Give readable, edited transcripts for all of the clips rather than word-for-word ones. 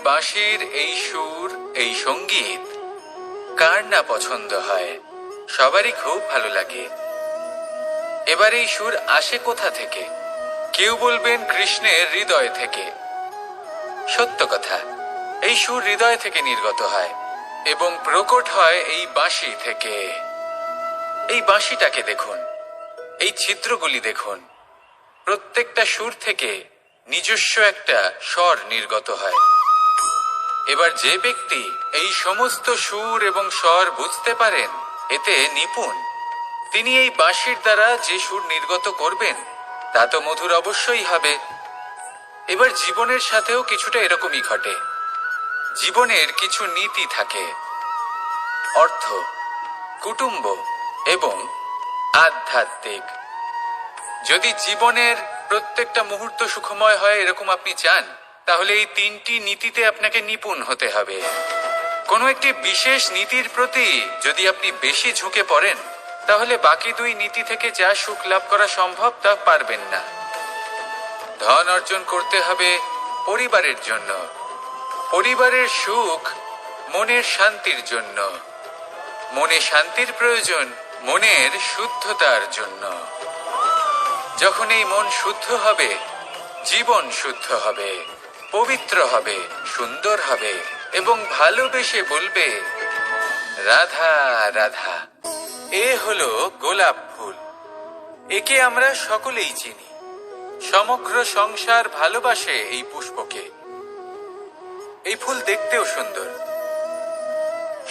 বাঁশির এই সুর, এই সঙ্গীত কার না পছন্দ হয়? সবারই খুব ভালো লাগে। এবার এই সুর আসে কোথা থেকে? কেউ বলবেন কৃষ্ণের হৃদয় থেকে। সত্য কথা, এই সুর হৃদয় থেকে নির্গত হয় এবং প্রকট হয় এই বাঁশি থেকে। এই বাঁশিটাকে দেখুন, এই ছিদ্রগুলি দেখুন, প্রত্যেকটা সুর থেকে নিজস্ব একটা স্বর নির্গত হয়। এবার যে ব্যক্তি এই সমস্ত সুর এবং স্বর বুঝতে পারেন, এতে নিপুণ, তিনি এই বাঁশির দ্বারা যে সুর নির্গত করবেন তা তো মধুর অবশ্যই হবে। এবার জীবনের সাথেও কিছুটা এরকমই ঘটে। জীবনের কিছু নীতি থাকে, অর্থ, কুটুম্ব এবং আধ্যাত্মিক। যদি জীবনের প্রত্যেকটা মুহূর্ত সুখময় হয় এরকম আপনি চান, তাহলে এই তিনটি নীতিতে আপনাকে নিপুণ হতে হবে। কোনো একটি বিশেষ নীতির প্রতি যদি আপনি বেশি ঝুঁকে পড়েন, তাহলে বাকি দুই নীতি থেকে যা সুখ লাভ করা সম্ভব তা পারবেন না। ধন অর্জন করতে হবে পরিবারের জন্য, পরিবারের সুখ মনের শান্তির জন্য, মনে শান্তির প্রয়োজন মনের শুদ্ধতার জন্য। যখন এই মন শুদ্ধ হবে, জীবন শুদ্ধ হবে, পবিত্র হবে, সুন্দর হবে এবং ভালোবেসে বলবে রাধা রাধা। এ হলো গোলাপ ফুল। একে আমরা সকলেই চিনি। সমগ্র সংসার ভালোবাসে এই পুষ্পকে। এই ফুল দেখতেও সুন্দর।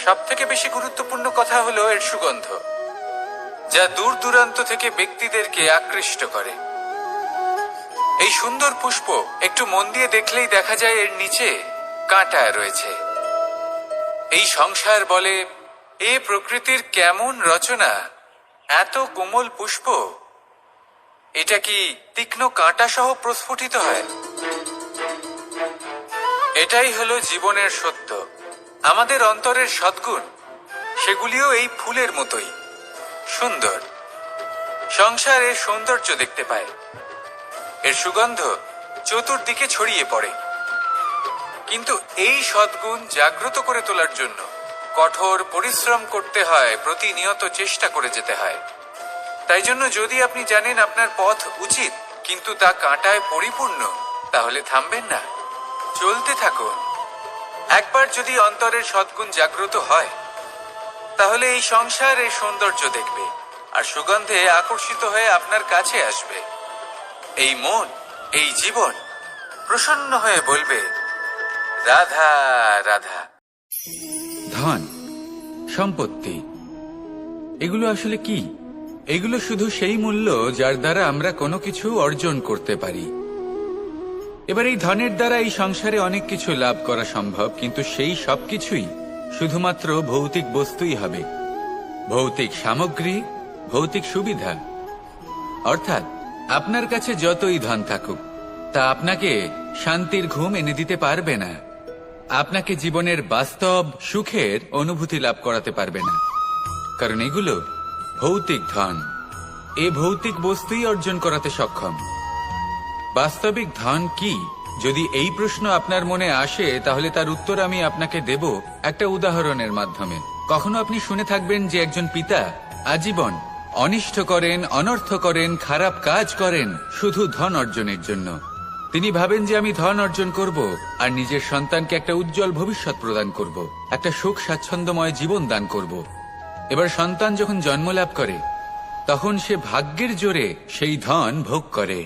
সবথেকে বেশি গুরুত্বপূর্ণ কথা হলো এর সুগন্ধ, যা দূর দূরান্ত থেকে ব্যক্তিদেরকে আকৃষ্ট করে। এই সুন্দর পুষ্প একটু মন দিয়ে দেখলেই দেখা যায় এর নিচে কাঁটা রয়েছে। এই সংসার বলে, এ প্রকৃতির কেমন রচনা, এত কোমল পুষ্প, এটা কি তীক্ষ্ণ কাঁটা সহ প্রস্ফুটিত হয়? এটাই হলো জীবনের সত্য। আমাদের অন্তরের সদ্গুণ, সেগুলিও এই ফুলের মতোই সুন্দর। সংসার এর সৌন্দর্য দেখতে পায়, এর সুগন্ধ চতুর্দিকে ছড়িয়ে পড়ে। কিন্তু এই সদ্গুণ জাগ্রত করে তোলার জন্য কঠোর পরিশ্রম করতে হয়, প্রতিনিয়ত চেষ্টা করে যেতে হয়। তাই জন্য যদি আপনি জানেন আপনার পথ উচিত কিন্তু তা কাঁটায় পরিপূর্ণ, তাহলে থামবেন না, চলতে থাকুন। একবার যদি অন্তরের সদ্গুণ জাগ্রত হয়, তাহলে এই সংসার এর সৌন্দর্য দেখবে আর সুগন্ধে আকর্ষিত হয়ে আপনার কাছে আসবে। এই মন, এই জীবন প্রসন্ন হয়ে বলবে রাধা রাধা। ধন, সম্পত্তি, এগুলো আসলে কি? এগুলো শুধু সেই মূল্য যার দ্বারা আমরা কোনো কিছু অর্জন করতে পারি। এবার এই ধনের দ্বারা এই সংসারে অনেক কিছু লাভ করা সম্ভব, কিন্তু সেই সবকিছুই শুধুমাত্র ভৌতিক বস্তুই হবে, ভৌতিক সামগ্রী, ভৌতিক সুবিধা। অর্থাৎ আপনার কাছে যতই ধন থাকুক, তা আপনাকে শান্তির ঘুম এনে দিতে পারবে না, আপনাকে জীবনের বাস্তব সুখের অনুভূতি লাভ করাতে পারবে না, কারণ এগুলো ভৌতিক ধন। এ ভৌতিক বস্তুই অর্জন করাতে সক্ষম। বাস্তবিক ধন কি? যদি এই প্রশ্ন আপনার মনে আসে, তাহলে তার উত্তর আমি আপনাকে দেব একটা উদাহরণের মাধ্যমে। কখনো আপনি শুনে থাকবেন যে একজন পিতা আজীবন অনিষ্ট করেন, অনর্থ করেন, খারাপ কাজ করেন শুধু ধন অর্জনের জন্য। তিনি ভাবেন যে আমি ধন অর্জন করব আর নিজের সন্তানকে একটা উজ্জ্বল ভবিষ্যৎ প্রদান করব, একটা সুখ স্বাচ্ছন্দ্যময় জীবন দান করব। এবার সন্তান যখন জন্ম লাভ করে, তখন সে ভাগ্যের জোরে সেই ধন ভোগ করে।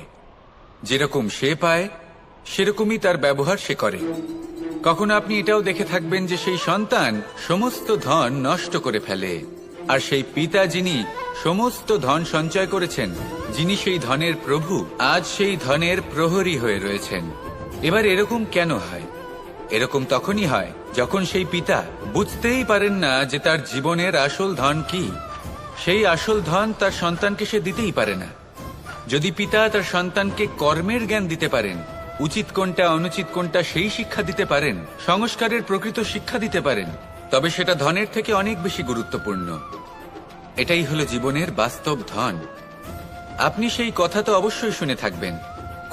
যেরকম সে পায় সেরকমই তার ব্যবহার সে করে। কখনো আপনি এটাও দেখে থাকবেন যে সেই সন্তান সমস্ত ধন নষ্ট করে ফেলে, আর সেই পিতা যিনি সমস্ত ধন সঞ্চয় করেছেন, যিনি সেই ধনের প্রভু, আজ সেই ধনের প্রহরী হয়ে রয়েছেন। এবার এরকম কেন হয়? এরকম তখনই হয় যখন সেই পিতা বুঝতেই পারেন না যে তার জীবনের আসল ধন কি। সেই আসল ধন তার সন্তানকে সে দিতেই পারে না। যদি পিতা তার সন্তানকে কর্মের জ্ঞান দিতে পারেন, উচিত কোনটা অনুচিত কোনটা সেই শিক্ষা দিতে পারেন, সংস্কারের প্রকৃত শিক্ষা দিতে পারেন, তবে সেটা ধনের থেকে অনেক বেশি গুরুত্বপূর্ণ। এটাই হলো জীবনের বাস্তব ধন। আপনি সেই কথা তো অবশ্যই শুনে থাকবেন,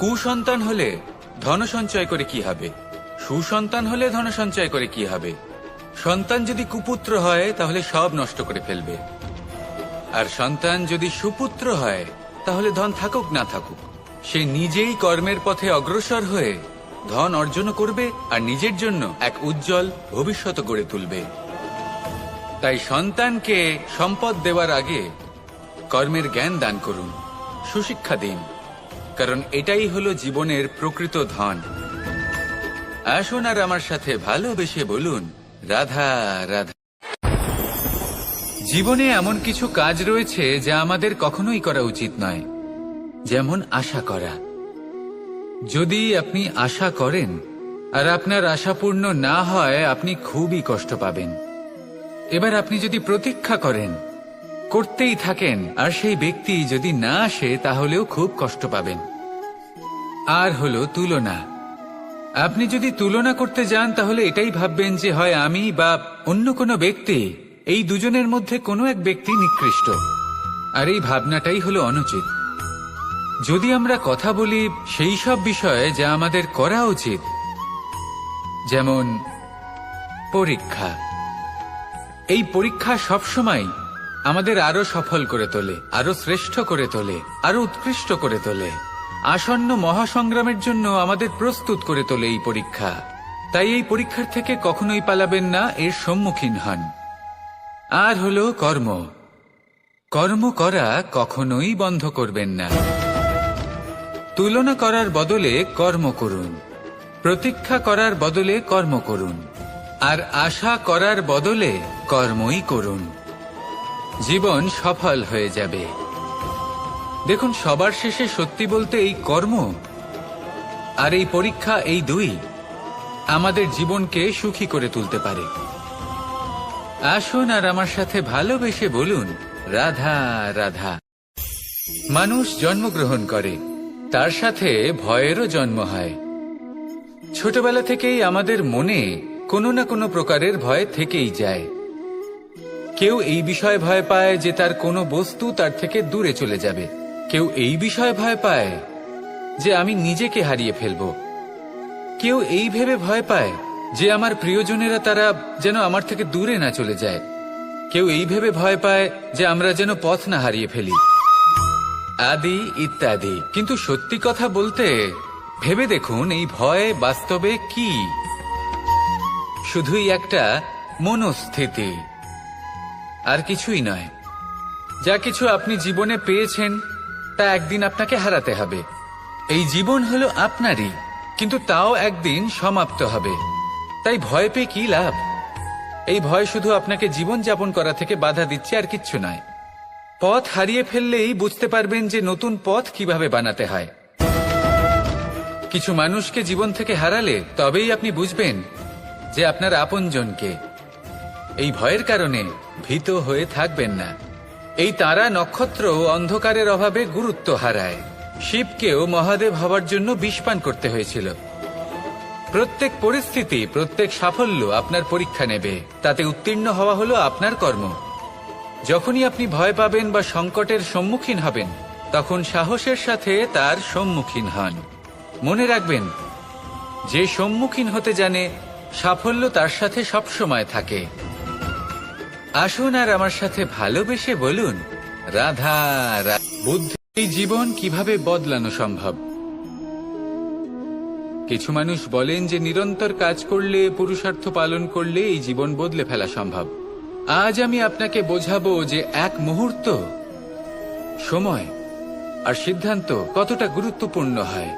কুসন্তান হলে ধন সঞ্চয় করে কি হবে, সুসন্তান হলে ধন সঞ্চয় করে কি হবে? সন্তান যদি কুপুত্র হয় তাহলে সব নষ্ট করে ফেলবে, আর সন্তান যদি সুপুত্র হয় তাহলে ধন থাকুক না থাকুক সে নিজেই কর্মের পথে অগ্রসর হয়ে ধন অর্জন করবে আর নিজের জন্য এক উজ্জ্বল ভবিষ্যৎ গড়ে তুলবে। তাই সন্তানকে সম্পদ দেওয়ার আগে কর্মের জ্ঞান দান করুন, সুশিক্ষা দিন, কারণ এটাই হলো জীবনের প্রকৃত ধন। আসুন আর আমার সাথে ভালোবেসে বলুন, রাধা রাধা। জীবনে এমন কিছু কাজ রয়েছে যা আমাদের কখনোই করা উচিত নয়, যেমন আশা করা। যদি আপনি আশা করেন আর আপনার আশা পূর্ণ না হয়, আপনি খুবই কষ্ট পাবেন। এবার আপনি যদি প্রতীক্ষা করেন, করতেই থাকেন, আর সেই ব্যক্তি যদি না আসে তাহলেও খুব কষ্ট পাবেন। আর হলো তুলনা। আপনি যদি তুলনা করতে যান তাহলে এটাই ভাববেন যে হয় আমি বা অন্য কোনো ব্যক্তি, এই দুজনের মধ্যে কোনো এক ব্যক্তি নিকৃষ্ট, আর এই ভাবনাটাই হলো অনুচিত। যদি আমরা কথা বলি সেই সব বিষয়ে যা আমাদের করা উচিত, যেমন পরীক্ষা, এই পরীক্ষা সবসময় আমাদের আরো সফল করে তোলে, আরো শ্রেষ্ঠ করে তোলে, আরো উৎকৃষ্ট করে তোলে। আসন্ন মহাসংগ্রামের জন্য আমাদের প্রস্তুত করে তোলে এই পরীক্ষা। তাই এই পরীক্ষার থেকে কখনোই পালাবেন না, এর সম্মুখীন হন। আর হলো কর্ম। কর্ম করা কখনোই বন্ধ করবেন না। তুলনা করার বদলে কর্ম করুন, প্রতীক্ষা করার বদলে কর্ম করুন, আর আশা করার বদলে কর্মই করুন। জীবন সফল হয়ে যাবে। দেখুন, সবার শেষে সত্যি বলতে এই কর্ম আর এই পরীক্ষা, এই দুই আমাদের জীবনকে সুখী করে তুলতে পারে। আসুন আর আমার সাথে ভালোবেসে বলুন, রাধা রাধা। মানুষ জন্মগ্রহণ করে, তার সাথে ভয়েরও জন্ম হয়। ছোটবেলা থেকেই আমাদের মনে কোনো না কোনো প্রকারের ভয় থেকেই যায়। কেউ এই বিষয়ে ভয় পায় যে তার কোনো বস্তু তার থেকে দূরে চলে যাবে, কেউ এই বিষয়ে ভয় পায় যে আমি নিজেকে হারিয়ে ফেলব, কেউ এই ভেবে ভয় পায় যে আমার প্রিয়জনেরা তারা যেন আমার থেকে দূরে না চলে যায়, কেউ এই ভেবে ভয় পায় যে আমরা যেন পথ না হারিয়ে ফেলি, আদি ইত্যাদি। কিন্তু সত্যি কথা বলতে ভেবে দেখুন, এই ভয় বাস্তবে কি? শুধুই একটা মনস্থিতি, আর কিছুই নয়। যা কিছু আপনি জীবনে পেয়েছেন তা একদিন আপনাকে হারাতে হবে। এই জীবন হলো আপনারই, কিন্তু তাও একদিন সমাপ্ত হবে। তাই ভয় পেয়ে কি লাভ? এই ভয় শুধু আপনাকে জীবন যাপন করা থেকে বাধা দিচ্ছে, আর কিচ্ছু নয়। পথ হারিয়ে ফেললেই বুঝতে পারবেন যে নতুন পথ কিভাবে বানাতে হয়। কিছু মানুষকে জীবন থেকে হারালে তবেই আপনি বুঝবেন যে আপনার আপনজনকে। এই ভয়ের কারণে ভীত হয়ে থাকবেন না। এই তারা নক্ষত্র অন্ধকারের অভাবে গুরুত্ব হারায়। শিবকেও মহাদেব হওয়ার জন্য বিষপান করতে হয়েছিল। প্রত্যেক পরিস্থিতি, প্রত্যেক সাফল্য আপনার পরীক্ষা নেবে, তাতে উত্তীর্ণ হওয়া হলো আপনার কর্ম। যখনই আপনি ভয় পাবেন বা সংকটের সম্মুখীন হবেন, তখন সাহসের সাথে তার সম্মুখীন হন। মনে রাখবেন, যে সম্মুখীন হতে জানে সাফল্য তার সাথে সবসময় থাকে। আসুন আর আমার সাথে ভালোবেসে বলুন, রাধা রাধা। বুদ্ধি এই জীবন কিভাবে বদলানো সম্ভব? কিছু মানুষ বলেন যে নিরন্তর কাজ করলে, পুরুষার্থ পালন করলে এই জীবন বদলে ফেলা সম্ভব। আজ আমি আপনাকে বোঝাবো যে এক মুহূর্ত, সময় আর সিদ্ধান্ত কতটা গুরুত্বপূর্ণ হয়।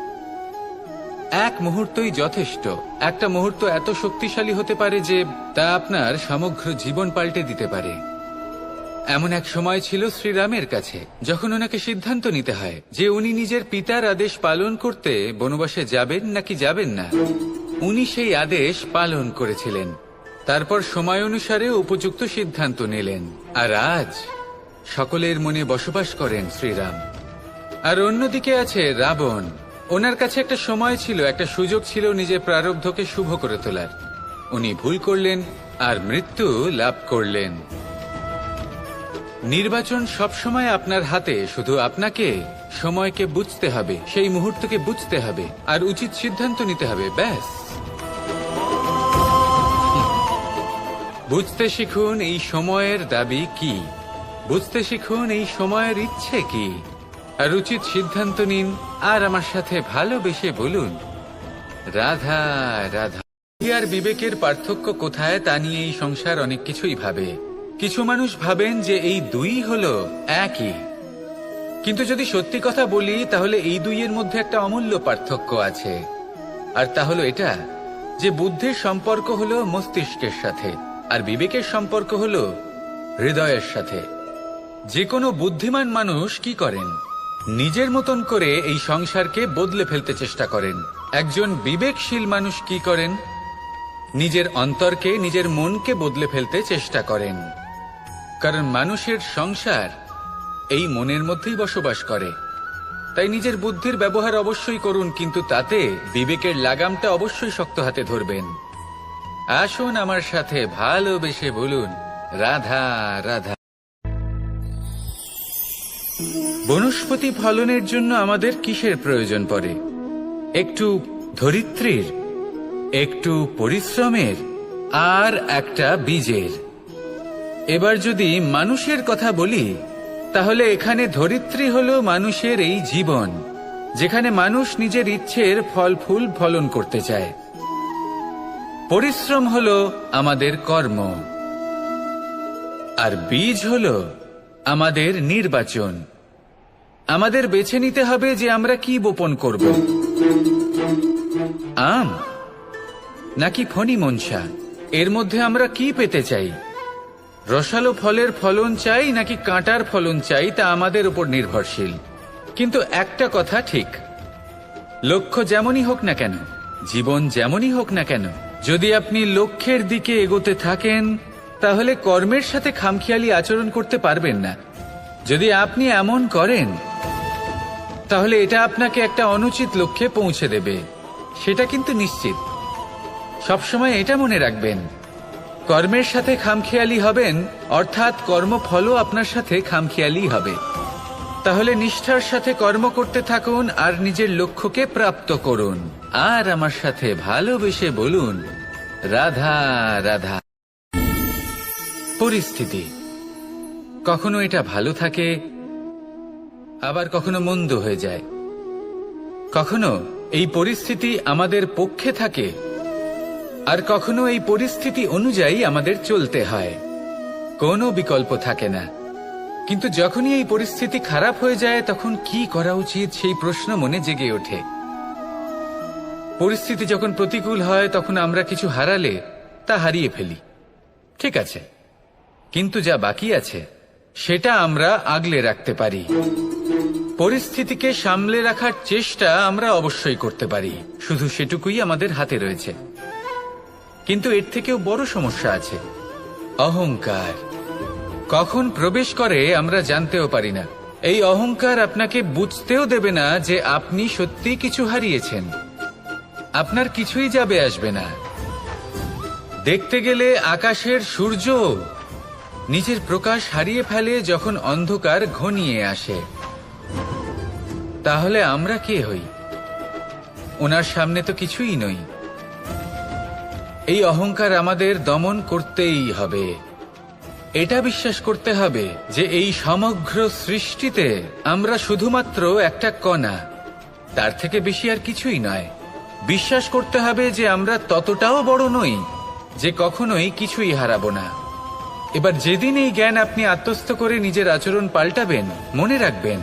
এক মুহূর্তই যথেষ্ট। একটা মুহূর্ত এত শক্তিশালী হতে পারে যে তা আপনার সমগ্র জীবন পাল্টে দিতে পারে। এমন এক সময় ছিল শ্রীরামের কাছে, যখন ওনাকে সিদ্ধান্ত নিতে হয় যে উনি নিজের পিতার আদেশ পালন করতে বনবাসে যাবেন নাকি যাবেন না। উনি সেই আদেশ পালন করেছিলেন, তারপর সময় অনুসারে উপযুক্ত সিদ্ধান্ত নিলেন। আর আজ সকলের মনে বসবাস করেন শ্রীরাম। আর অন্যদিকে আছে রাবণ। ওনার কাছে একটা সময় ছিল, একটা সুযোগ ছিল নিজের প্রারব্ধকে শুভ করে তোলার। উনি ভুল করলেন আর মৃত্যু লাভ করলেন। নির্বাচন সবসময় আপনার হাতে, শুধু আপনাকে সময়কে বুঝতে হবে, সেই মুহূর্তকে বুঝতে হবে আর উচিত সিদ্ধান্ত নিতে হবে, ব্যাস। বুঝতে শিখুন এই সময়ের দাবি কি, বুঝতে শিখুন এই সময়ের ইচ্ছে কি, আর উচিত সিদ্ধান্ত নিন। আর আমার সাথে ভালোবেসে বলুন, রাধা রাধা। আর বিবেকের পার্থক্য কোথায় তা নিয়ে এই সংসার অনেক কিছুই ভাবে। কিছু মানুষ ভাবেন যে এই দুই হলো একই, কিন্তু যদি সত্যি কথা বলি তাহলে এই দুইয়ের মধ্যে একটা অমূল্য পার্থক্য আছে। আর তা হলো এটা যে বুদ্ধির সম্পর্ক হলো মস্তিষ্কের সাথে, আর বিবেকের সম্পর্ক হলো হৃদয়ের সাথে। যে কোনো বুদ্ধিমান মানুষ কি করেন? নিজের মতন করে এই সংসারকে বদলে ফেলতে চেষ্টা করেন। একজন বিবেকশীল মানুষ কি করেন? নিজের অন্তরকে, নিজের মনকে বদলে ফেলতে চেষ্টা করেন। কারণ মানুষের সংসার এই মনের মধ্যেই বসবাস করে। তাই নিজের বুদ্ধির ব্যবহার অবশ্যই করুন, কিন্তু তাতে বিবেকের লাগামটা অবশ্যই শক্ত হাতে ধরবেন। আসুন আমার সাথে ভালোবেসে বলুন, রাধা রাধা। বনস্পতি ফলনের জন্য আমাদের কিসের প্রয়োজন পড়ে? একটু ধরিত্রীর, একটু পরিশ্রমের, আর একটা বীজের। এবার যদি মানুষের কথা বলি তাহলে এখানে ধরিত্রী হলো মানুষের এই জীবন, যেখানে মানুষ নিজের ইচ্ছের ফল ফুল ফলন করতে চায়। পরিশ্রম হলো আমাদের কর্ম, আর বীজ হলো আমাদের নির্বাচন। আমাদের বেছে নিতে হবে যে আমরা কি বপন করব, আম নাকি ফণি মনসা। এর মধ্যে আমরা কি পেতে চাই? রসালো ফলের ফলন চাই নাকি কাঁটার ফলন চাই, তা আমাদের উপর নির্ভরশীল। কিন্তু একটা কথা ঠিক, লক্ষ্য যেমনই হোক না কেন, জীবন যেমনই হোক না কেন, যদি আপনি লক্ষ্যের দিকে এগোতে থাকেন তাহলে কর্মের সাথে খামখেয়ালি আচরণ করতে পারবেন না। যদি আপনি এমন করেন তাহলে এটা আপনাকে একটা অনুচিত লক্ষ্যে পৌঁছে দেবে, সেটা কিন্তু নিশ্চিত। সবসময় এটা মনে রাখবেন, কর্মের সাথে খামখেয়ালি হবেন অর্থাৎ কর্মফলও আপনার সাথে খামখেয়ালি হবে। তাহলে নিষ্ঠার সাথে কর্ম করতে থাকুন আর নিজের লক্ষ্যকে প্রাপ্ত করুন। আর আমার সাথে ভালোবেসে বলুন, রাধা রাধা। পরিস্থিতি কখনো এটা ভালো থাকে, আবার কখনো মন্দ হয়ে যায়। কখনো এই পরিস্থিতি আমাদের পক্ষে থাকে, আর কখনো এই পরিস্থিতি অনুযায়ী আমাদের চলতে হয়। কোনো বিকল্প থাকে না। কিন্তু যখনই এই পরিস্থিতি খারাপ হয়ে যায় তখন কি করা উচিত সেই প্রশ্ন মনে জেগে ওঠে। পরিস্থিতি যখন প্রতিকূল হয় তখন আমরা কিছু হারালে তা হারিয়ে ফেলি, ঠিক আছে, কিন্তু যা বাকি আছে সেটা আমরা আগলে রাখতে পারি। পরিস্থিতিকে সামলে রাখার চেষ্টা আমরা অবশ্যই করতে পারি, শুধু সেটুকুই আমাদের হাতে রয়েছে। কিন্তু এর থেকেও বড় সমস্যা আছে, অহংকার। কখন প্রবেশ করে আমরা জানতেও পারি না। এই অহংকার আপনাকে বুঝতেও দেবে না যে আপনি সত্যি কিছু হারিয়েছেন। আপনার কিছুই যাবে আসবে না। দেখতে গেলে আকাশের সূর্য নিজের প্রকাশ হারিয়ে ফেলে যখন অন্ধকার ঘনিয়ে আসে। তাহলে আমরা কে হই? ওনার সামনে তো কিছুই নই। এই অহংকার আমাদের দমন করতেই হবে। এটা বিশ্বাস করতে হবে যে এই সমগ্র সৃষ্টিতে আমরা শুধুমাত্র একটা কণা, তার থেকে বেশি আর কিছুই নয়। বিশ্বাস করতে হবে যে আমরা ততটাও বড় নই যে কখনোই কিছুই হারাবো না। এবার যেদিন এই জ্ঞান আপনি আত্মস্থ করে নিজের আচরণ পাল্টাবেন, মনে রাখবেন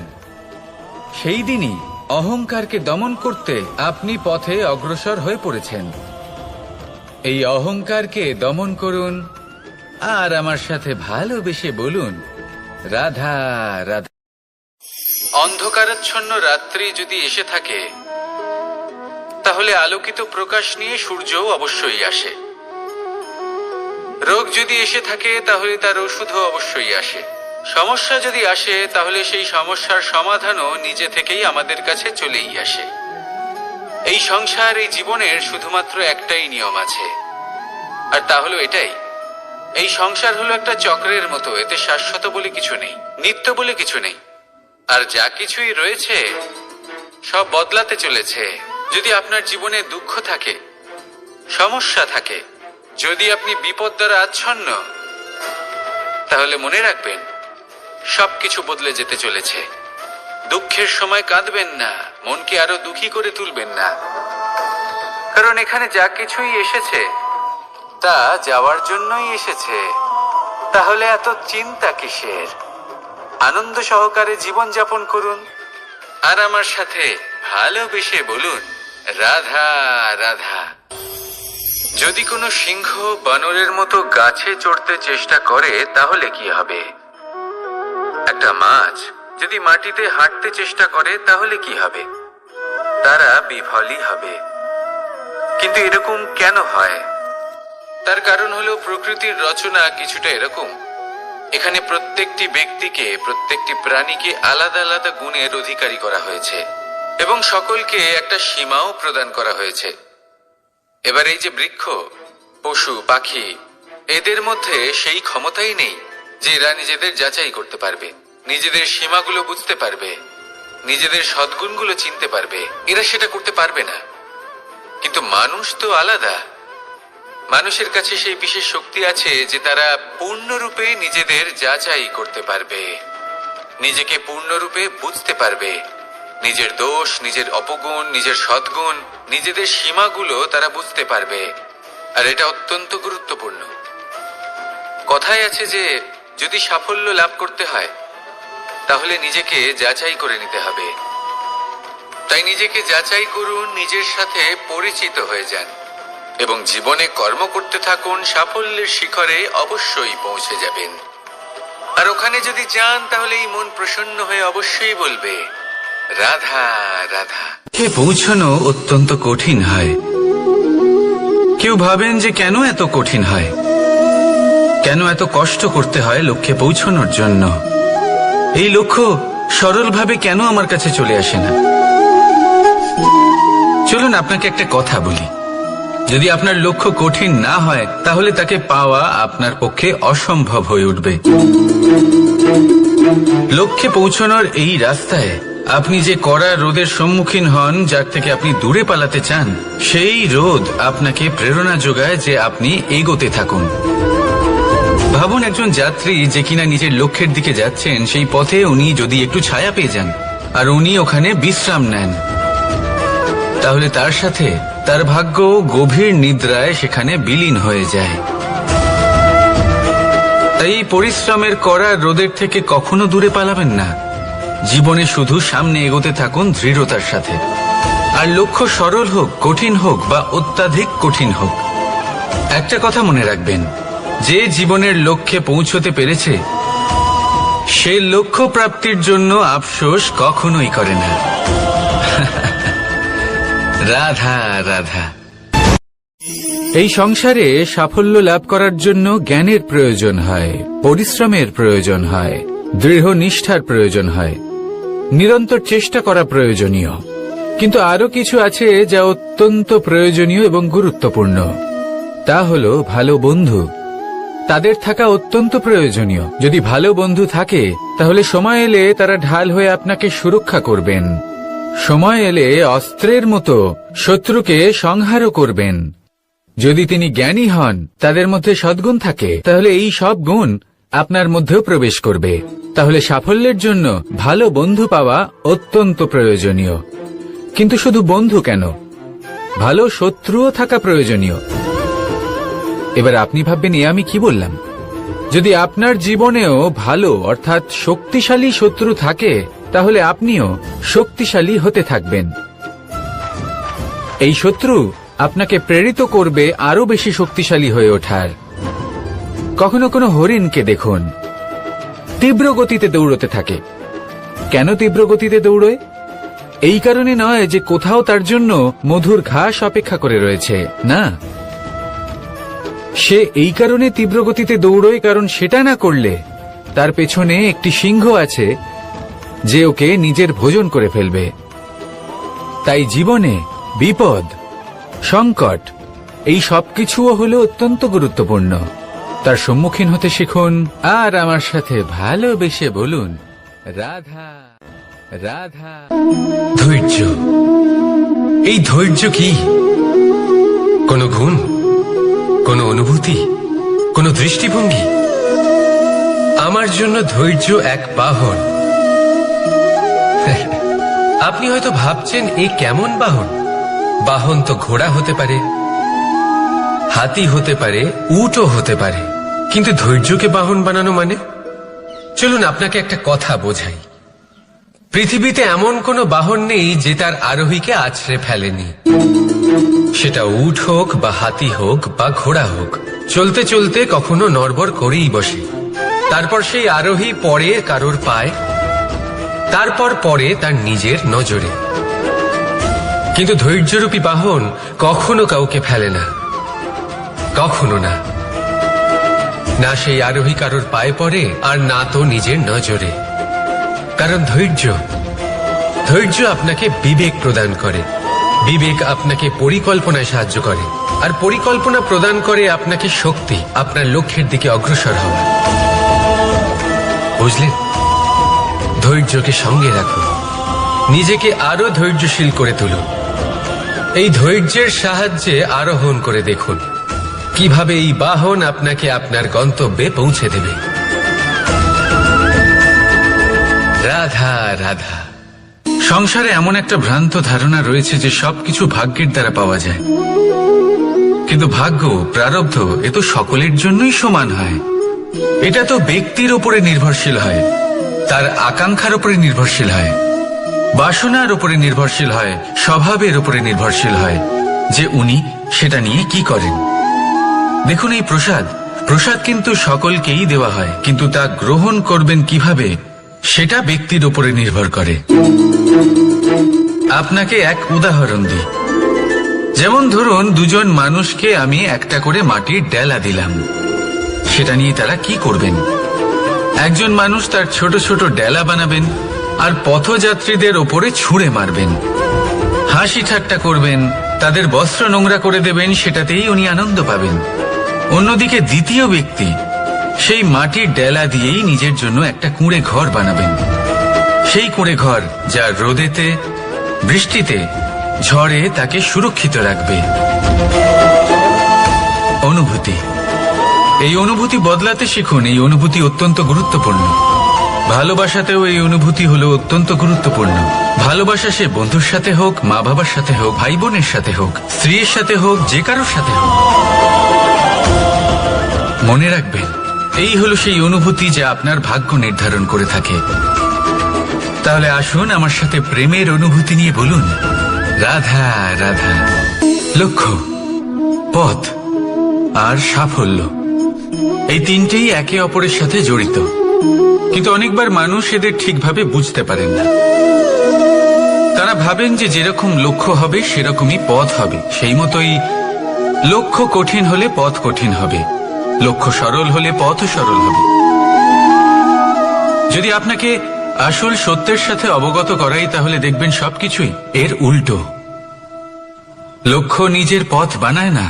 সেই দিনই অহংকারকে দমন করতে আপনি পথে অগ্রসর হয়ে পড়েছেন। এই অহংকারকে দমন করুন আর আমার সাথে ভালোবেসে বলুন, রাধা রাধা। অন্ধকারাচ্ছন্ন রাত্রি যদি এসে থাকে তাহলে আলোকিত প্রকাশ নিয়ে সূর্যও অবশ্যই আসে। রোগ যদি এসে থাকে তাহলে তার ওষুধও অবশ্যই আসে। সমস্যা যদি আসে তাহলে সেই সমস্যার সমাধানও নিজে থেকেই আমাদের কাছে চলেই আসে। এই সংসার, এই জীবনের শুধুমাত্র একটাই নিয়ম আছে, আর তা হলো এটাই, এই সংসার হলো একটা চক্রের মতো। এতে শাশ্বত বলে কিছু নেই, নিত্য বলে কিছু নেই, আর যা কিছুই রয়েছে সব বদলাতে চলেছে। যদি আপনার জীবনে দুঃখ থাকে, সমস্যা থাকে, যদি আপনি বিপদ দ্বারা আচ্ছন্ন, তাহলে মনে রাখবেন সবকিছু বদলে যেতে চলেছে। দুঃখের সময় কাঁদবেন না, মনকে আরো দুঃখী করে তুলবেন না, কারণ এখানে যা কিছুই এসেছে তা যাওয়ার জন্যই এসেছে। তাহলে এত চিন্তা কিসের? আনন্দ সহকারে জীবন যাপন করুন আর আমার সাথে ভালোবেসে বলুন, রাধা রাধা। যদি কোনো সিংহ বানরের মতো গাছে চড়তে চেষ্টা করে তাহলে কি হবে? একটা মাছ যদি মাটিতে হাঁটতে চেষ্টা করে তাহলে কি হবে? তারা বিফলই হবে। কিন্তু এরকম কেন হয়? তার কারণ হলো প্রকৃতির রচনা কিছুটা এরকম। এখানে প্রত্যেকটি ব্যক্তিকে, প্রত্যেকটি প্রাণীকে আলাদা আলাদা গুণের অধিকারী করা হয়েছে এবং সকলকে একটা সীমাও প্রদান করা হয়েছে। এবার এই যে বৃক্ষ, পশু, পাখি, এদের মধ্যে সেই ক্ষমতাই নেই যে এরা নিজেদের যাচাই করতে পারবে, নিজেদের সীমাগুলো বুঝতে পারবে, নিজেদের সদ্গুণগুলো চিনতে পারবে। এরা সেটা করতে পারবে না। কিন্তু মানুষ তো আলাদা। মানুষের কাছে সেই বিশেষ শক্তি আছে যে তারা পূর্ণরূপে নিজেদের যাচাই করতে পারবে, নিজেকে পূর্ণরূপে বুঝতে পারবে, নিজের দোষ, নিজের অপগুণ, নিজের সদ্গুণ, নিজেদের সীমাগুলো তারা বুঝতে পারবে। আর এটা অত্যন্ত গুরুত্বপূর্ণ। কথায় আছে যে যদি সাফল্য লাভ করতে হয় তাহলে নিজেকে যাচাই করে নিতে হবে। তাই নিজেকে যাচাই করুন, নিজের সাথে পরিচিত হয়ে যান এবং জীবনে কর্ম করতে থাকুন। সাফল্যের শিখরে অবশ্যই পৌঁছে যাবেন। আর ওখানে যদি যান তাহলে এই মন প্রসন্ন হয়ে অবশ্যই বলবে, রাধা রাধা। পৌঁছানো অত্যন্ত কঠিন হয়। কেউ ভাবেন যে কেন এত কঠিন হয়, কেন এত কষ্ট করতে হয় লক্ষ্যে পৌঁছানোর জন্য। এই লক্ষ্য সরলভাবে কেন আমার কাছে চলে আসে না? চলুন আপনাকে একটা কথা বলি। যদি আপনার লক্ষ্য কঠিন না হয় তাহলে তাকে পাওয়া আপনার পক্ষে অসম্ভব হয়ে উঠবে। লক্ষ্যে পৌঁছানোর এই রাস্তায় আপনি যে কড়া রোদের সম্মুখীন হন, যার থেকে আপনি দূরে পালাতে চান, সেই রোদ আপনাকে প্রেরণা যোগায় যে আপনি এগোতে থাকুন। ভাবুন একজন যাত্রী যে কিনা নিজের লক্ষ্যের দিকে যাচ্ছেন, সেই পথে উনি যদি একটু ছায়া পেয়ে যান আর উনি ওখানে বিশ্রাম নেন, তাহলে তার সাথে তার ভাগ্য গভীর নিদ্রায় সেখানে বিলীন হয়ে যায়। তাই পরিশ্রমের করা রোদের থেকে কখনো দূরে পালাবেন না। জীবনে শুধু সামনে এগোতে থাকুন দৃঢ়তার সাথে। আর লক্ষ্য সরল হোক, কঠিন হোক বা অত্যাধিক কঠিন হোক, একটা কথা মনে রাখবেন, যে জীবনের লক্ষ্যে পৌঁছতে পেরেছে সে লক্ষ্য প্রাপ্তির জন্য আফসোস কখনোই করে না। রাধা রাধা। এই সংসারে সাফল্য লাভ করার জন্য জ্ঞানের প্রয়োজন হয়, পরিশ্রমের প্রয়োজন হয়, দৃঢ় নিষ্ঠার প্রয়োজন হয়, নিরন্তর চেষ্টা করা প্রয়োজনীয়। কিন্তু আরো কিছু আছে যা অত্যন্ত প্রয়োজনীয় এবং গুরুত্বপূর্ণ। তা হলো ভালো বন্ধু। তাদের থাকা অত্যন্ত প্রয়োজনীয়। যদি ভালো বন্ধু থাকে তাহলে সময় এলে তারা ঢাল হয়ে আপনাকে সুরক্ষা করবেন। সময় এলে অস্ত্রের মতো শত্রুকে সংহারও করবেন। যদি তিনি জ্ঞানী হন, তাদের মধ্যে সদ্গুণ থাকে, তাহলে এই সব গুণ আপনার মধ্যেও প্রবেশ করবে। তাহলে সাফল্যের জন্য ভালো বন্ধু পাওয়া অত্যন্ত প্রয়োজনীয়। কিন্তু শুধু বন্ধু কেন, ভালো শত্রুও থাকা প্রয়োজনীয়। এবার আপনি ভাববেন, এ আমি কি বললাম? যদি আপনার জীবনেও ভালো অর্থাৎ শক্তিশালী শত্রু থাকে তাহলে আপনিও শক্তিশালী হতে থাকবেন। এই শত্রু আপনাকে প্রেরিত করবে আরো বেশি শক্তিশালী হয়ে ওঠার। কখনো কোনো হরিণকে দেখুন, তীব্র গতিতে দৌড়তে থাকে। কেন তীব্র গতিতে দৌড়য়? এই কারণে নয় যে কোথাও তার জন্য মধুর ঘাস অপেক্ষা করে রয়েছে, না। সে এই কারণে তীব্র গতিতে দৌড়য় কারণ সেটা না করলে তার পেছনে একটি সিংহ আছে যে ওকে নিজের ভোজন করে ফেলবে। তাই জীবনে বিপদ, সংকট, এই সবকিছুও হলো অত্যন্ত গুরুত্বপূর্ণ। তার সম্মুখীন হতে শিখুন আর আমার সাথে ভালোবেসে বলুন, রাধা রাধা। ধৈর্য। এই ধৈর্য কি কোনো গুণ? কোনো অনুভূতি, কোনো দৃষ্টিভঙ্গি? আমার জন্য ধৈর্য এক বাহন। আপনি হয়তো ভাবছেন এই কেমন বাহন? বাহন তো ঘোড়া হতে পারে, হাতি হতে পারে, উটও হতে পারে, কিন্তু ধৈর্যকে বাহন বানানো মানে? চলুন আপনাকে একটা কথা বোঝাই। পৃথিবীতে এমন কোনো বাহন নেই যে তার আরোহীকে আছড়ে ফেলেনি। সেটা উট হোক বা হাতি হোক বা ঘোড়া হোক, চলতে চলতে কখনো নড়বড় করেই বসে। তারপর সেই আরোহী পড়ে কারোর পায়, তারপর পড়ে তার নিজের নজরে। কিন্তু ধৈর্যরূপী বাহন কখনো কাউকে ফেলে না, কখনো না। না সেই আরোহী কারোর পায়ে পড়ে, আর না তো নিজের নজরে। কারণ ধৈর্য আপনাকে বিবেক প্রদান করে, বিবেক আপনাকে পরিকল্পনায় সাহায্য করে, আর পরিকল্পনা প্রদান করে আপনাকে শক্তি, আপনার লক্ষ্যের দিকে অগ্রসর হওয়া। বুঝলেন? ধৈর্যকে সঙ্গে রাখুন, নিজেকে আরো ধৈর্যশীল করে তুলুন। এই ধৈর্যের সাহায্যে আরোহণ করে দেখুন কিভাবে এই বাহন আপনাকে আপনার গন্তব্যে পৌঁছে দেবে। রাধা রাধা। সংসারে এমন একটা ভ্রান্ত ধারণা রয়েছে যে সবকিছু ভাগ্যের দ্বারা পাওয়া যায়, কিন্তু ভাগ্য, প্রারব্ধ এ তো সকলের জন্যই সমান হয়। এটা তো ব্যক্তির উপরে নির্ভরশীল হয়, তার আকাঙ্ক্ষার উপরে নির্ভরশীল হয়, বাসনার উপরে নির্ভরশীল হয়, স্বভাবের উপরে নির্ভরশীল হয় যে উনি সেটা নিয়ে কি করেন। দেখুন, এই প্রসাদ কিন্তু সকলকেই দেওয়া হয়, কিন্তু তা গ্রহণ করবেন কিভাবে সেটা ব্যক্তির উপরে নির্ভর করে। আপনাকে এক উদাহরণ দিই। যেমন ধরুন, দুজন মানুষকে আমি একটা করে মাটির ডেলা দিলাম, সেটা নিয়ে তারা কি করবেন? একজন মানুষ তার ছোট ছোট ডেলা বানাবেন আর পথযাত্রীদের ওপরে ছুঁড়ে মারবেন, হাসি ঠাট্টা করবেন, তাদের বস্ত্র নোংরা করে দেবেন, সেটাতেই উনি আনন্দ পাবেন। অন্যদিকে দ্বিতীয় ব্যক্তি সেই মাটির ডেলা দিয়েই নিজের জন্য একটা কুঁড়ে ঘর বানাবেন। সেই কুঁড়ে ঘর যা রোদেতে, বৃষ্টিতে, ঝড়ে তাকে সুরক্ষিত রাখবে। অনুভূতি, এই অনুভূতি বদলাতে শিখুন। এই অনুভূতি অত্যন্ত গুরুত্বপূর্ণ। ভালোবাসাতেও এই অনুভূতি হলো অত্যন্ত গুরুত্বপূর্ণ। ভালোবাসা সে বন্ধুর সাথে হোক, মা বাবার সাথে হোক, ভাই বোনের সাথে হোক, স্ত্রীর সাথে হোক, যে কারোর সাথে হোক। মনে রাখবেন, এই হলো সেই অনুভূতি যা আপনার ভাগ্য নির্ধারণ করে থাকে। তাহলে আসুন আমার সাথে প্রেমের অনুভূতি নিয়ে বলুন, রাধা রাধা। লক্ষ্য, পথ আর সাফল্য, এই তিনটেই একে অপরের সাথে জড়িত, কিন্তু অনেকবার মানুষ এদের ঠিকভাবে বুঝতে পারেন না। তারা ভাবেন যে যেরকম লক্ষ্য হবে সেরকমই পথ হবে, সেই মতোই লক্ষ্য কঠিন হলে পথ কঠিন হবে, লক্ষ্য সরল হলে পথও সরল হবে। যদি আপনাকে আসল সত্যের সাথে অবগত করাই, তাহলে দেখবেন সবকিছুই এর উল্টো। লক্ষ্য নিজের পথ বানায় না,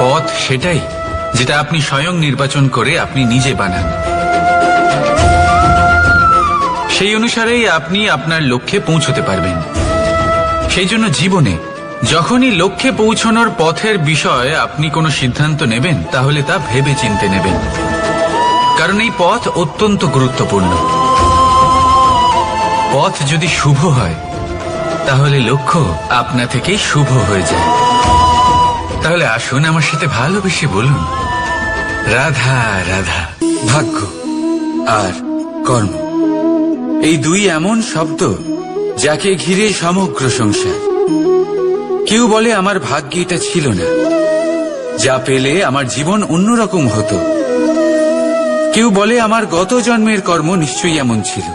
পথ সেটাই যেটা আপনি স্বয়ং নির্বাচন করে আপনি নিজে বানান। সেই অনুসারেই আপনি আপনার লক্ষ্যে পৌঁছতে পারবেন। সেই জন্য জীবনে যখনই লক্ষ্যে পৌঁছানোর পথের বিষয়ে আপনি কোনো সিদ্ধান্ত নেবেন, তাহলে তা ভেবে চিন্তে নেবেন, কারণ এই পথ অত্যন্ত গুরুত্বপূর্ণ। পথ যদি শুভ হয়, তাহলে লক্ষ্য আপনা থেকেই শুভ হয়ে যায়। তাহলে আসুন আমার সাথে ভালোবেসে বলুন, রাধা রাধা। ভাগ্য আর কর্ম, এই দুই এমন শব্দ যাকে ঘিরে সমগ্র সংসার। কেউ বলে আমার ভাগ্যে এটা ছিল না, যা পেলে আমার জীবন অন্যরকম হতো। কেউ বলে আমার গত জন্মের কর্ম নিশ্চয়ই এমন ছিল,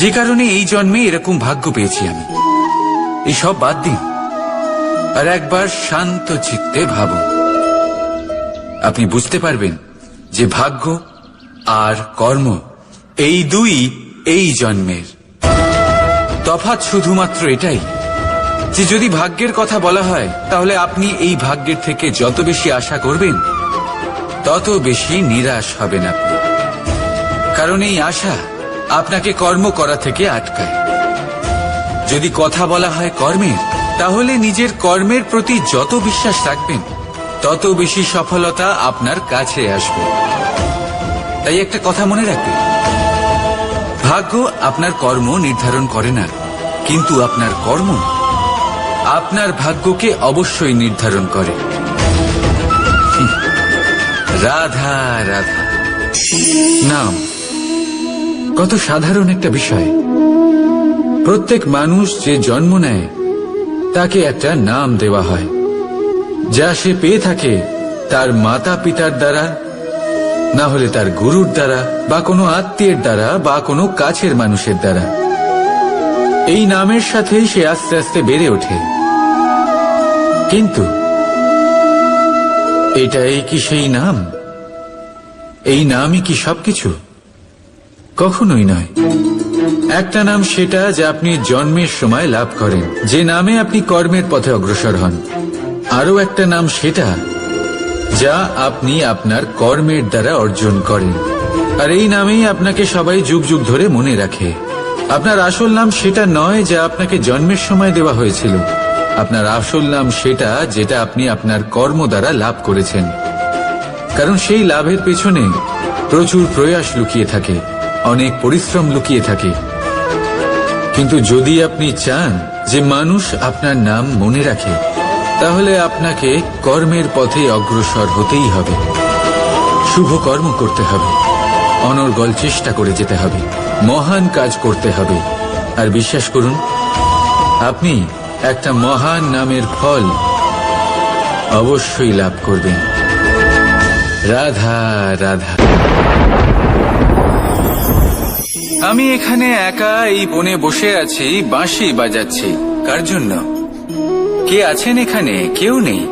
যে কারণে এই জন্মে এরকম ভাগ্য পেয়েছি আমি। এসব বাদ দিন আর একবার শান্ত চিত্তে ভাবুন। আপনি বুঝতে পারবেন যে ভাগ্য আর কর্ম এই দুই এই জন্মের। তফাৎ শুধুমাত্র এটাই যে যদি ভাগ্যের কথা বলা হয়, তাহলে আপনি এই ভাগ্যের থেকে যত বেশি আশা করবেন, তত বেশি নিরাশ হবেন আপনি। কারণ এই আশা আপনাকে কর্ম করা থেকে আটকায়। যদি কথা বলা হয় কর্মের, তাহলে নিজের কর্মের প্রতি যত বিশ্বাস রাখবেন, তত বেশি সফলতা আপনার কাছে আসবে। তাই একটা কথা মনে রাখবেন, ভাগ্য আপনার কর্ম নির্ধারণ করে না, কিন্তু আপনার কর্ম আপনার ভাগ্যকে অবশ্যই নির্ধারণ করে। রাধা রাধা নাম কত সাধারণ একটা বিষয়। প্রত্যেক মানুষ যে জন্ম নেয় তাকে একটা নাম দেওয়া হয়, যা সে পেয়ে থাকে তার মাতা পিতার দ্বারা, না হলে তার গুরুর দ্বারা, বা কোনো আত্মীয়ের দ্বারা, বা কোনো কাছের মানুষের দ্বারা। এই নামের সাথেই সে আস্তে আস্তে বেড়ে ওঠে। কিন্তু এটাই কি সেই নাম? এই নামই কি সবকিছু? কখনোই নয়। একটা নাম সেটা যা আপনি জন্মের সময় লাভ করেন, যে নামে আপনি কর্মের পথে অগ্রসর হন। আরও একটা নাম সেটা যা আপনি আপনার কর্মের দ্বারা অর্জন করেন, আর এই নামেই আপনাকে সবাই যুগ যুগ ধরে মনে রাখে। আপনার আসল নাম সেটা নয় যা আপনাকে জন্মের সময় দেওয়া হয়েছিল। আপনার আসল নাম সেটা যেটা আপনি আপনার কর্ম দ্বারা লাভ করেছেন, কারণ সেই লাভের পেছনে প্রচুর প্রয়াস লুকিয়ে থাকে, অনেক পরিশ্রম লুকিয়ে থাকে। কিন্তু যদি আপনি চান যে মানুষ আপনার নাম মনে রাখে, তাহলে আপনাকে কর্মের পথে অগ্রসর হতেই হবে, শুভ কর্ম করতে হবে, অনর্গল চেষ্টা করে যেতে হবে, মহান কাজ করতে হবে। আর বিশ্বাস করুন, আপনি একটা মহান নামের ফল অবশ্যই লাভ করবেন। রাধা রাধা। আমি এখানে একা এই বনে বসে আছি, বাঁশি বাজাচ্ছি। কার জন্য? কে আছেন এখানে? কেউ নেই।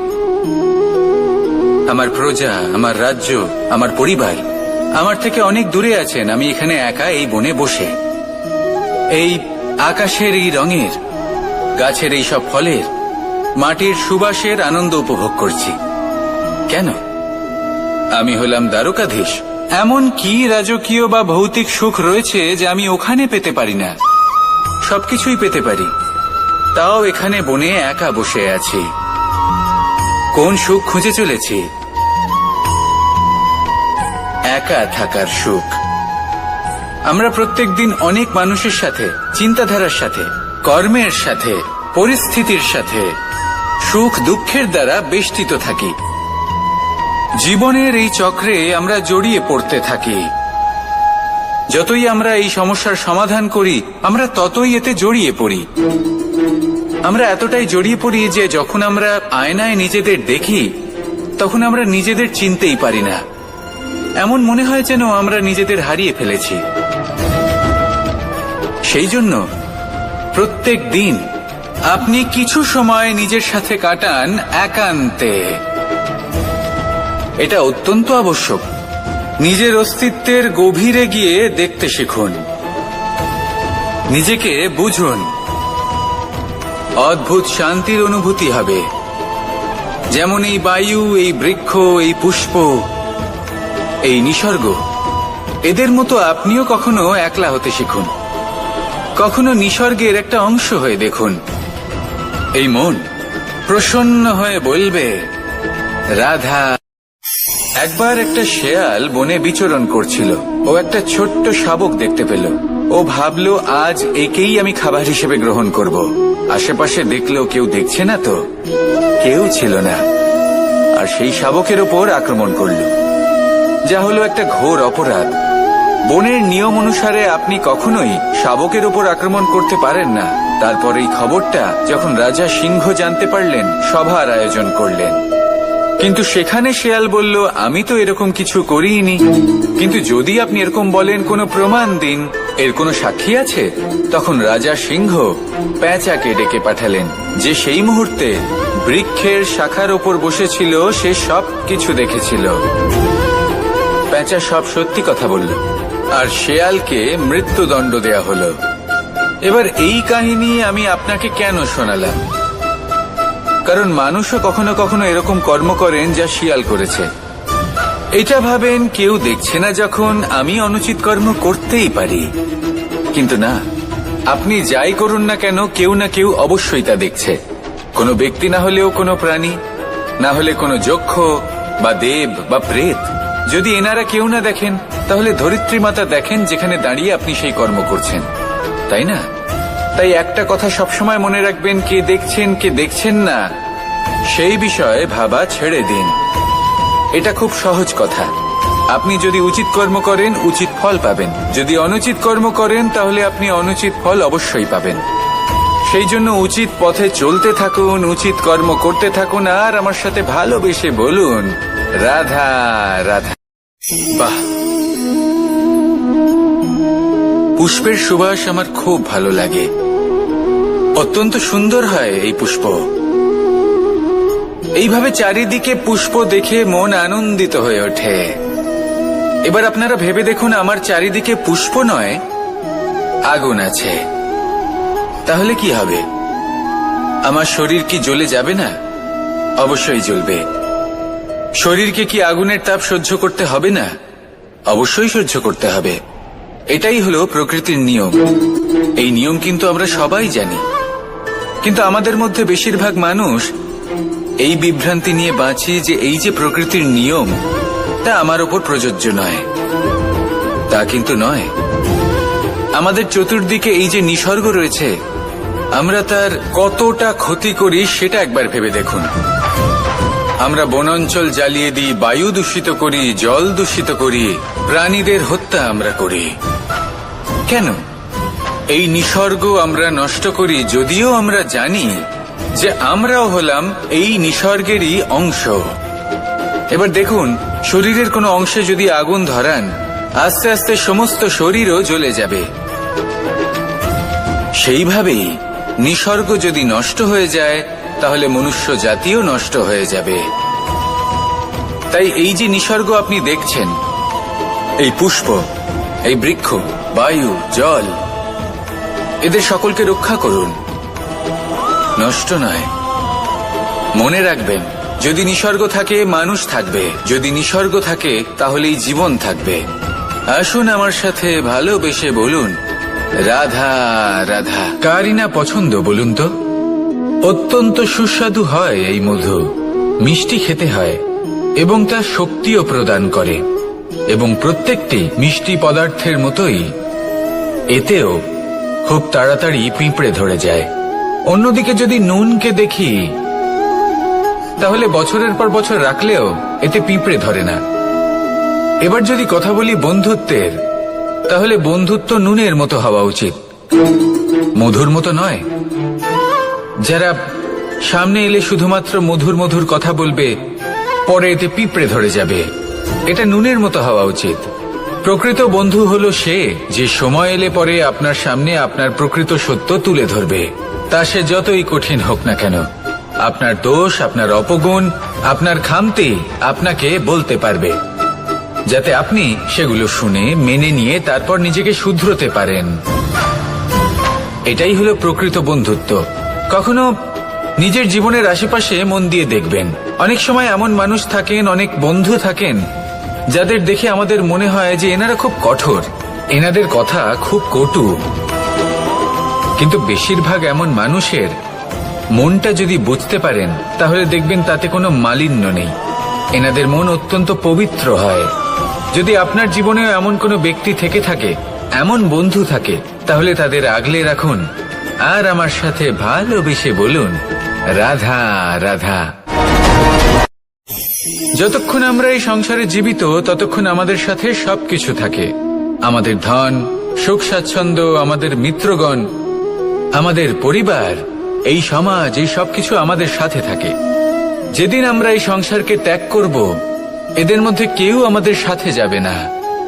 আমার প্রজা, আমার রাজ্য, আমার পরিবার আমার থেকে অনেক দূরে আছেন। আমি এখানে একা এই বনে বসে এই আকাশের এই রঙের, গাছের এই সব ফলের, মাটির সুবাসের আনন্দ উপভোগ করছি। কেন? আমি হলাম দ্বারকাধীশ। এমন কি রাজকীয় বা ভৌতিক সুখ রয়েছে যে আমি ওখানে পেতে পারি না? সবকিছুই পেতে পারি, তাও এখানে বনে একা বসে আছি। কোন সুখ খুঁজে চলেছি? একা থাকার সুখ। আমরা প্রত্যেকদিন অনেক মানুষের সাথে, চিন্তাধারার সাথে, কর্মের সাথে, পরিস্থিতির সাথে, সুখ দুঃখের দ্বারা বেষ্টিত থাকি। জীবনের এই চক্রে আমরা জড়িয়ে পড়তে থাকি। যতই আমরা এই সমস্যার সমাধান করি, আমরা ততই এতে জড়িয়ে পড়ি। আমরা এতটাই জড়িয়ে পড়ি যে যখন আমরা আয়নায় নিজেদের দেখি, তখন আমরা নিজেদের চিনতেই পারি না। এমন মনে হয় যেন আমরা নিজেদের হারিয়ে ফেলেছি। সেই জন্য প্রত্যেক দিন আপনি কিছু সময় নিজের সাথে কাটান একান্তে। এটা অত্যন্ত আবশ্যক। নিজের অস্তিত্বের গভীরে গিয়ে দেখতে শিখুন, নিজেকে বুঝুন। অদ্ভুত শান্তির অনুভূতি হবে। যেমন এই বায়ু, এই বৃক্ষ, এই পুষ্প, এই নিসর্গ, এদের মতো আপনিও কখনো একলা হতে শিখুন। কখনো নিসর্গের একটা অংশ হয়ে দেখুন। এই মন প্রসন্ন হয়ে বলবে, রাধা। একবার একটা শেয়াল বনে বিচরণ করছিল। ও একটা ছোট্ট শাবক দেখতে পেল। ও ভাবলো, আজ একেই আমি খাবার হিসেবে গ্রহণ করব। আশেপাশে দেখলো কেউ দেখছে না তো, কেউ ছিল না। আর সেই শাবকের ওপর আক্রমণ করলো, যা হলো একটা ঘোর অপরাধ। বনের নিয়ম অনুসারে আপনি কখনোই শাবকের ওপর আক্রমণ করতে পারেন না। তারপর এই খবরটা যখন রাজা সিংহ জানতে পারলেন, সভার আয়োজন করলেন। কিন্তু সেখানে শেয়াল বলল, আমি তো এরকম কিছু করিনি। কিন্তু যদি আপনি এরকম বলেন, কোনো প্রমাণ দিন, এর কোনো সাক্ষী আছে? তখন রাজা সিংহ পেঁচাকে ডেকে পাঠালেন, যে সেই মুহূর্তে বৃক্ষের শাখার ওপর বসেছিল। সে সব কিছু দেখেছিল। পেঁচা সব সত্যি কথা বলল, আর শেয়ালকে মৃত্যুদণ্ড দেয়া হলো। এবার এই কাহিনী আমি আপনাকে কেন শোনালাম? কারণ মানুষও কখনো কখনো এরকম কর্ম করেন যা শিয়াল করেছে। এটা ভাবেন কেউ দেখছে না, যখন আমি অনুচিত কর্ম করতেই পারি। কিন্তু না, আপনি যাই করুন না কেন, কেউ না কেউ অবশ্যই তা দেখছে। কোনো ব্যক্তি না হলেও কোনো প্রাণী, না হলে কোনো যক্ষ বা দেব বা প্রেত। যদি এনারা কেউ না দেখেন, তাহলে ধরিত্রী মাতা দেখেন যেখানে দাঁড়িয়ে আপনি সেই কর্ম করছেন, তাই না? তাই একটা কথা সবসময় মনে রাখবেন, কে দেখছেন কে দেখছেন না সেই বিষয়ে ভাবা ছেড়ে দিন। এটা খুব সহজ কথা। আপনি যদি উচিত কর্ম করেন উচিত ফল পাবেন, যদি অনুচিত কর্ম করেন তাহলে আপনি অনুচিত ফল অবশ্যই পাবেন। সেই জন্য উচিত পথে চলতে থাকুন, উচিত কর্ম করতে থাকুন, আর আমার সাথে ভালোবেসে বলুন রাধা রাধা। বাহ, পুষ্পের সুবাস আমার খুব ভালো লাগে। অত্যন্ত সুন্দর হয় এই পুষ্প। এইভাবে চারিদিকে পুষ্প দেখে মন আনন্দিত হয়ে ওঠে। এবার আপনারা ভেবে দেখুন, আমার চারিদিকে পুষ্প নয় আগুন আছে, তাহলে কি হবে? আমার শরীর কি জ্বলে যাবে না? অবশ্যই জ্বলবে। শরীরকে কি আগুনের তাপ সহ্য করতে হবে না? অবশ্যই সহ্য করতে হবে। এটাই হলো প্রকৃতির নিয়ম। এই নিয়ম কিন্তু আমরা সবাই জানি, কিন্তু আমাদের মধ্যে বেশিরভাগ মানুষ এই বিভ্রান্তি নিয়ে বাঁচি যে এই যে প্রকৃতির নিয়ম তা আমার ওপর প্রযোজ্য নয়। তা কিন্তু নয়। আমাদের চতুর্দিকে এই যে নিসর্গ রয়েছে, আমরা তার কতটা ক্ষতি করি সেটা একবার ভেবে দেখুন। আমরা বনাঞ্চল জ্বালিয়ে দিই, বায়ু দূষিত করি, জল দূষিত করি, প্রাণীদের হত্যা আমরা করি। কেন? এই নিসর্গ আমরা নষ্ট করি, যদিও আমরা জানি যে আমরাও হলাম এই নিসর্গেরই অংশ। এবার দেখুন, শরীরের কোনো অংশে যদি আগুন ধরান, আস্তে আস্তে সমস্ত শরীরও জ্বলে যাবে। সেইভাবেই নিসর্গ যদি নষ্ট হয়ে যায়, তাহলে মনুষ্য জাতিও নষ্ট হয়ে যাবে। তাই এই যে নিসর্গ আপনি দেখছেন, এই পুষ্প, এই বৃক্ষ, বায়ু, জল, এদের সকলকে রক্ষা করুন, নষ্ট নয়। মনে রাখবেন, যদি নিসর্গ থাকে মানুষ থাকবে, যদি নিসর্গ থাকে তাহলেই জীবন থাকবে। আসুন আমার সাথে ভালোবেসে বলুন রাধা রাধা। কারই না পছন্দ বলুন তো? অত্যন্ত সুস্বাদু হয় এই মধু, মিষ্টি খেতে হয় এবং তা শক্তিও প্রদান করে। এবং প্রত্যেকটি মিষ্টি পদার্থের মতোই এতেও খুব তাড়াতাড়ি পিঁপড়ে ধরে যায়। অন্যদিকে যদি নুনকে দেখি, তাহলে বছরের পর বছর রাখলেও এতে পিঁপড়ে ধরে না। এবার যদি কথা বলি বন্ধুত্বের, তাহলে বন্ধুত্ব নুনের মতো হওয়া উচিত, মধুর মতো নয়। যারা সামনে এলে শুধুমাত্র মধুর মধুর কথা বলবে, পরে এতে পিঁপড়ে ধরে যাবে। এটা নুনের মতো হওয়া উচিত। প্রকৃত বন্ধু হলো সে যে সময় এলে পরে আপনার সামনে আপনার প্রকৃত সত্য তুলে ধরবে, তা সে যতই কঠিন হোক না কেন। আপনার দোষ, আপনার অপগুণ, আপনার খামতি আপনাকে বলতে পারবে, যাতে আপনি সেগুলো শুনে মেনে নিয়ে তারপর নিজেকে শুধরোতে পারেন। এটাই হলো প্রকৃত বন্ধুত্ব। কখনো নিজের জীবনের আশেপাশে মন দিয়ে দেখবেন, অনেক সময় এমন মানুষ থাকেন, অনেক বন্ধু থাকেন, যাদের দেখে আমাদের মনে হয় যে এনারা খুব কঠোর, এনাদের কথা খুব কটু। কিন্তু বেশিরভাগ এমন মানুষের মনটা যদি বুঝতে পারেন, তাহলে দেখবেন তাতে কোনো মালিন্য নেই। এনাদের মন অত্যন্ত পবিত্র হয়। যদি আপনার জীবনেও এমন কোনো ব্যক্তি থেকে থাকে, এমন বন্ধু থাকে, তাহলে তাদের আগলে রাখুন আর আমার সাথে ভালোবেসে বলুন রাধা রাধা। যতক্ষণ আমরা এই সংসারে জীবিত, ততক্ষণ আমাদের সাথে সবকিছু থাকে। আমাদের ধন, সুখ স্বাচ্ছন্দ্য, আমাদের মিত্রগণ, আমাদের পরিবার, এই সমাজ, এই সবকিছু আমাদের সাথে থাকে। যেদিন আমরা এই সংসারকে ত্যাগ করব, এদের মধ্যে কেউ আমাদের সাথে যাবে না।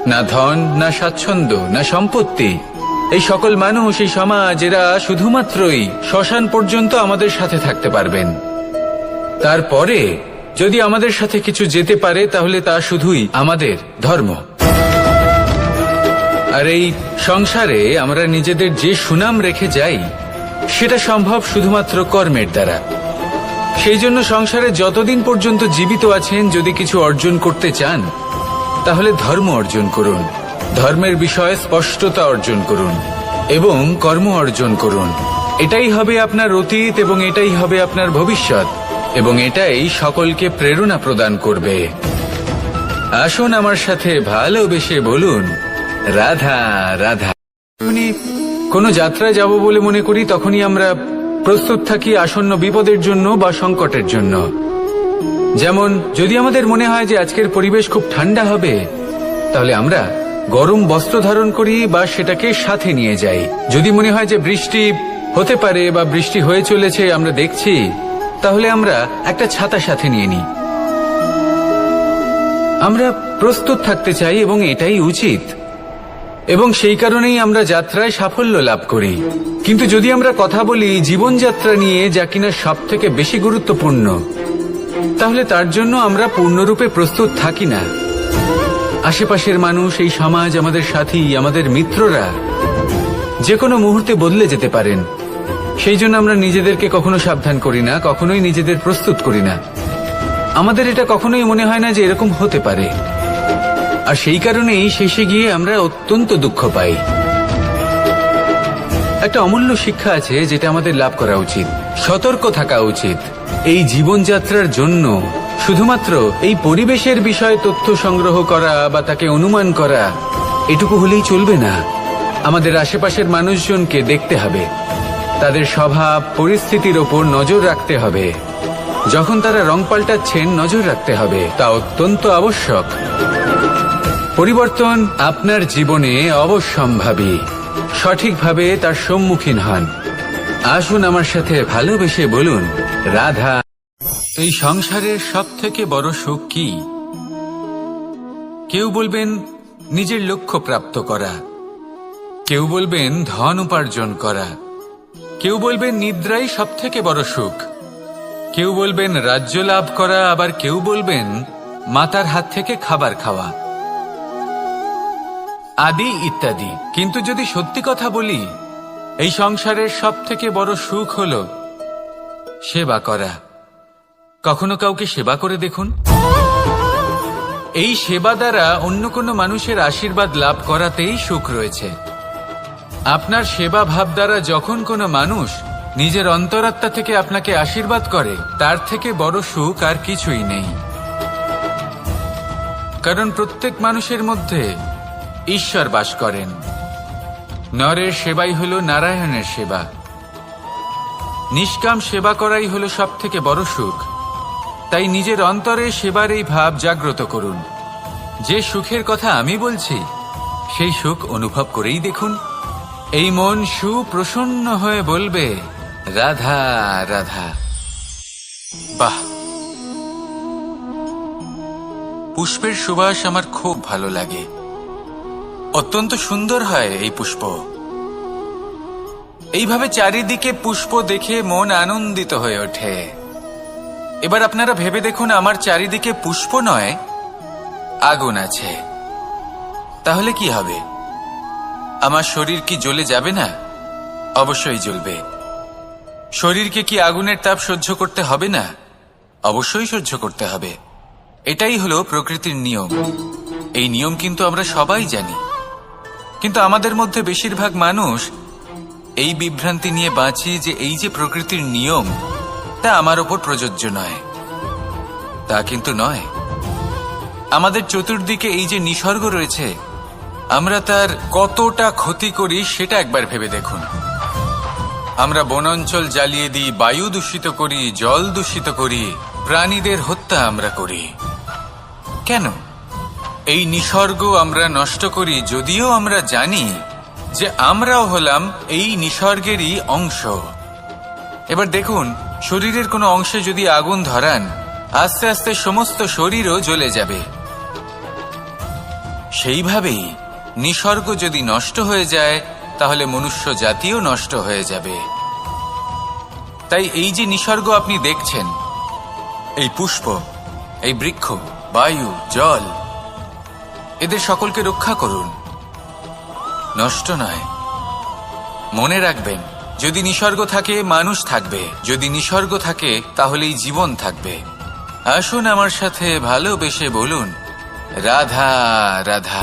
না ধন, না স্বাচ্ছন্দ্য, না সম্পত্তি। এই সকল মানুষ, এই সমাজ, এরা শুধুমাত্রই শ্মশান পর্যন্ত আমাদের সাথে থাকতে পারবেন। তারপরে যদি আমাদের সাথে কিছু যেতে পারে, তাহলে তা শুধুই আমাদের ধর্ম। আর এই সংসারে আমরা নিজেদের যে সুনাম রেখে যাই, সেটা সম্ভব শুধুমাত্র কর্মের দ্বারা। সেই জন্য সংসারে যতদিন পর্যন্ত জীবিত আছেন, যদি কিছু অর্জন করতে চান, তাহলে ধর্ম অর্জন করুন, ধর্মের বিষয়ে স্পষ্টতা অর্জন করুন এবং কর্ম অর্জন করুন। এটাই হবে আপনার অতীত এবং এটাই হবে আপনার ভবিষ্যৎ। এবং এটাই সকলকে প্রেরণা প্রদান করবে। আসুন আমার সাথে ভালোবেসে বলুন, রাধা রাধা। যখনই কোনো যাত্রায় যাব বলে মনে করি, তখনই আমরা প্রস্তুত থাকি আসন্ন বিপদের জন্য বা সংকটের জন্য। যেমন যদি আমাদের মনে হয় যে আজকের পরিবেশ খুব ঠান্ডা হবে, তাহলে আমরা গরম বস্ত্র ধারণ করি বা সেটাকে সাথে নিয়ে যাই। যদি মনে হয় যে বৃষ্টি হতে পারে বা বৃষ্টি হয়ে চলেছে, আমরা দেখছি, তাহলে আমরা একটা ছাতা সাথে নিয়ে নিই। আমরা প্রস্তুত থাকতে চাই এবং এটাই উচিত, এবং সেই কারণেই আমরা যাত্রায় সাফল্য লাভ করি। কিন্তু যদি আমরা কথা বলি জীবনযাত্রা নিয়ে, যা কিনা সব থেকে বেশি গুরুত্বপূর্ণ, তাহলে তার জন্য আমরা পূর্ণরূপে প্রস্তুত থাকি না। আশেপাশের মানুষ, এই সমাজ, আমাদের সাথী, আমাদের মিত্ররা যে কোনো মুহূর্তে বদলে যেতে পারেন। সেই জন্য আমরা নিজেদেরকে কখনো সাবধান করি না, কখনোই নিজেদের প্রস্তুত করি না। আমাদের এটা কখনোই মনে হয় না যে এরকম হতে পারে, আর সেই কারণেই শেষে গিয়ে আমরা অত্যন্ত দুঃখ পাই। একটা অমূল্য শিক্ষা আছে যেটা আমাদের লাভ করা উচিত। সতর্ক থাকা উচিত। এই জীবনযাত্রার জন্য শুধুমাত্র এই পরিবেশের বিষয়ে তথ্য সংগ্রহ করা বা তাকে অনুমান করা, এটুকু হলেই চলবে না। আমাদের আশেপাশের মানুষজনকে দেখতে হবে, তাদের স্বভাব পরিস্থিতির ওপর নজর রাখতে হবে। যখন তারা রং পাল্টাচ্ছেন, নজর রাখতে হবে, তা অত্যন্ত আবশ্যক। পরিবর্তন আপনার জীবনে অবশ্যম্ভাবী। সঠিকভাবে তার সম্মুখীন হন। আসুন আমার সাথে ভালোবেসে বলুন, রাধা। এই সংসারের সব থেকে বড় সুখ কি? কেউ বলবেন নিজের লক্ষ্য প্রাপ্ত করা, কেউ বলবেন ধন উপার্জন করা, কেউ বলবেন নিদ্রাই সব থেকে বড় সুখ, কেউ বলবেন রাজ্য লাভ করা, আবার কেউ বলবেন মাতার হাত থেকে খাবার খাওয়া, আদি ইত্যাদি। কিন্তু যদি সত্যি কথা বলি, এই সংসারের সব থেকে বড় সুখ হল সেবা করা। কখনো কাউকে সেবা করে দেখুন। এই সেবা দ্বারা অন্য কোনো মানুষের আশীর্বাদ লাভ করাতেই সুখ রয়েছে। আপনার সেবা ভাব দ্বারা যখন কোনো মানুষ নিজের অন্তরাত্মা থেকে আপনাকে আশীর্বাদ করে, তার থেকে বড় সুখ আর কিছুই নেই। কারণ প্রত্যেক মানুষের মধ্যে ঈশ্বর বাস করেন। নরের সেবাই হল নারায়ণের সেবা। নিষ্কাম সেবা করাই হল সব থেকে বড় সুখ। তাই নিজের অন্তরে সেবার এই ভাব জাগ্রত করুন। যে সুখের কথা আমি বলছি, সেই সুখ অনুভব করেই দেখুন। এই মন সুপ্রসন্ন হয়ে বলবে, রাধা রাধা। বাহ, পুষ্পের সুবাস আমার খুব ভালো লাগে। অত্যন্ত সুন্দর হয় এই পুষ্প। এইভাবে চারিদিকে পুষ্প দেখে মন আনন্দিত হয়ে ওঠে। এবার আপনারা ভেবে দেখুন, আমার চারিদিকে পুষ্প নয়, আগুন আছে। তাহলে কি হবে? আমার শরীর কি জ্বলে যাবে না? অবশ্যই জ্বলবে। শরীরকে কি আগুনের তাপ সহ্য করতে হবে না? অবশ্যই সহ্য করতে হবে। এটাই হলো প্রকৃতির নিয়ম। এই নিয়ম কিন্তু আমরা সবাই জানি, কিন্তু আমাদের মধ্যে বেশিরভাগ মানুষ এই বিভ্রান্তি নিয়ে বাঁচি যে এই যে প্রকৃতির নিয়ম, তা আমার ওপর প্রযোজ্য নয়। তা কিন্তু নয়। আমাদের চতুর্দিকে এই যে নিসর্গ রয়েছে, আমরা তার কতটা ক্ষতি করি সেটা একবার ভেবে দেখুন। আমরা বনাঞ্চল জ্বালিয়ে দিই, বায়ু দূষিত করি, জল দূষিত করি, প্রাণীদের হত্যা আমরা করি। কেন? এই নিসর্গ আমরা নষ্ট করি, যদিও আমরা জানি যে আমরাও হলাম এই নিসর্গেরই অংশ। এবার দেখুন, শরীরের কোনো অংশে যদি আগুন ধরান, আস্তে আস্তে সমস্ত শরীরও জ্বলে যাবে। সেইভাবেই নিসর্গ যদি নষ্ট হয়ে যায়, তাহলে মনুষ্য জাতিও নষ্ট হয়ে যাবে। তাই এই যে নিসর্গ আপনি দেখছেন, এই পুষ্প, এই বৃক্ষ, বায়ু, জল, এদের সকলকে রক্ষা করুন, নষ্ট নয়। মনে রাখবেন, যদি নিসর্গ থাকে মানুষ থাকবে, যদি নিসর্গ থাকে তাহলেই জীবন থাকবে। আসুন আমার সাথে ভালোবেসে বলুন, রাধা রাধা।